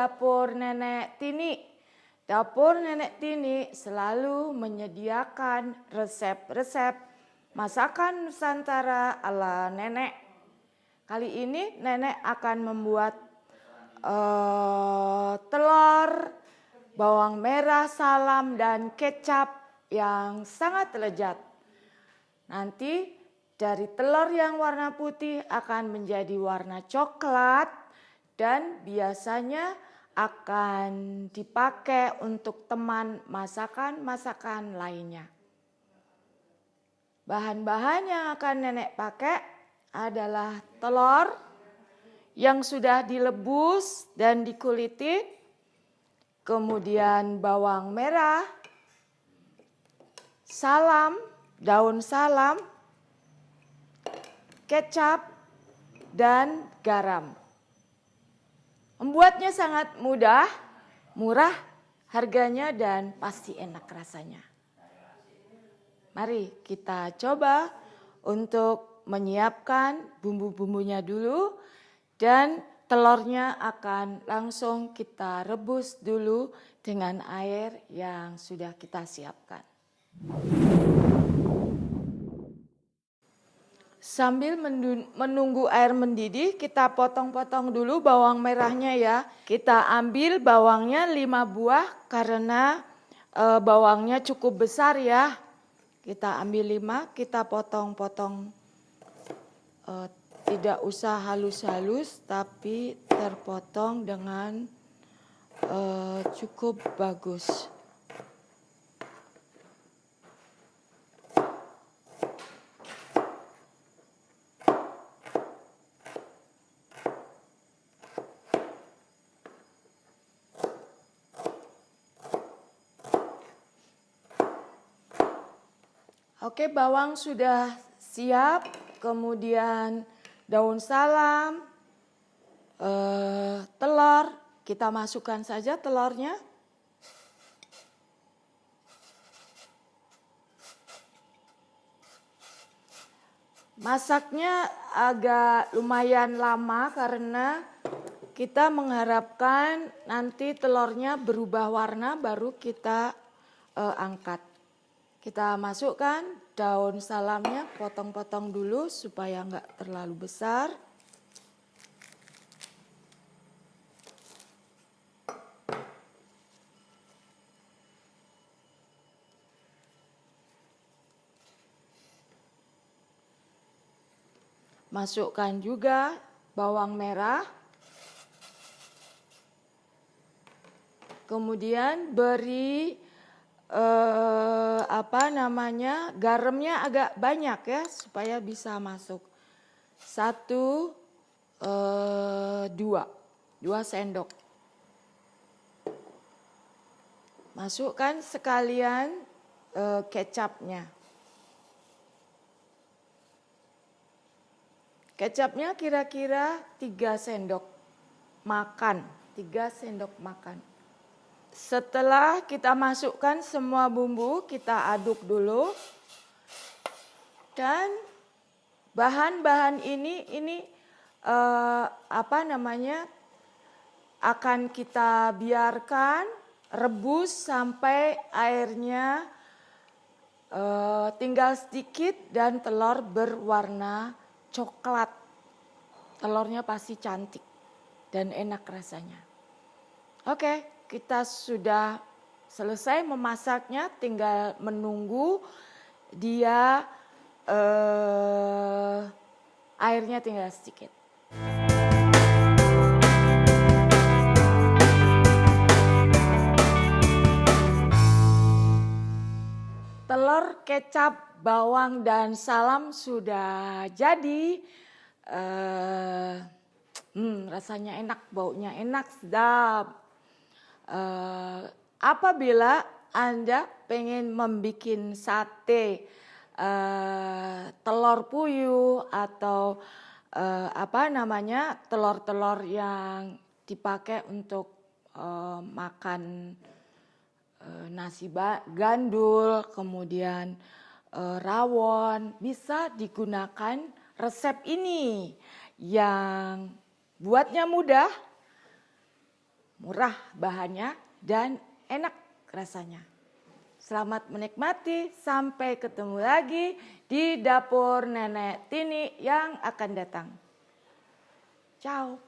dapur Nenek Tini. Dapur Nenek Tini selalu menyediakan resep-resep masakan Nusantara ala nenek. Kali ini nenek akan membuat telur, bawang merah, salam, dan kecap yang sangat lezat. Nanti dari telur yang warna putih akan menjadi warna coklat dan biasanya akan dipakai untuk teman masakan-masakan lainnya. Bahan-bahan yang akan nenek pakai adalah telur yang sudah dilebus dan dikuliti, kemudian bawang merah, salam, daun salam, kecap, dan garam. Membuatnya sangat mudah, murah harganya, dan pasti enak rasanya. Mari kita coba untuk menyiapkan bumbu-bumbunya dulu, dan telurnya akan langsung kita rebus dulu dengan air yang sudah kita siapkan. Sambil menunggu air mendidih, kita potong-potong dulu bawang merahnya ya. Kita ambil bawangnya 5 buah karena bawangnya cukup besar ya. Kita ambil 5, kita potong-potong. Tidak usah halus-halus, tapi terpotong dengan cukup bagus. Oke, bawang sudah siap, kemudian daun salam, telur, kita masukkan saja telurnya. Masaknya agak lumayan lama karena kita mengharapkan nanti telurnya berubah warna baru kita angkat. Kita masukkan daun salamnya, potong-potong dulu supaya enggak terlalu besar. Masukkan juga bawang merah. Kemudian beri garamnya agak banyak ya supaya bisa masuk. 2 sendok. Masukkan sekalian kecapnya. Kecapnya kira-kira 3 sendok makan. 3 sendok makan. Setelah kita masukkan semua bumbu, kita aduk dulu. Dan bahan-bahan ini akan kita biarkan rebus sampai airnya tinggal sedikit dan telur berwarna coklat. Telurnya pasti cantik dan enak rasanya. Oke. Kita sudah selesai memasaknya, tinggal menunggu dia airnya tinggal sedikit. Telur, kecap, bawang, dan salam sudah jadi. Rasanya enak, baunya enak, sedap. Apabila Anda pengen membuat sate telur puyuh atau telur-telur yang dipakai untuk makan nasi gandul, kemudian rawon, bisa digunakan resep ini yang buatnya mudah, murah bahannya, dan enak rasanya. Selamat menikmati, sampai ketemu lagi di dapur Nenek Tini yang akan datang. Ciao.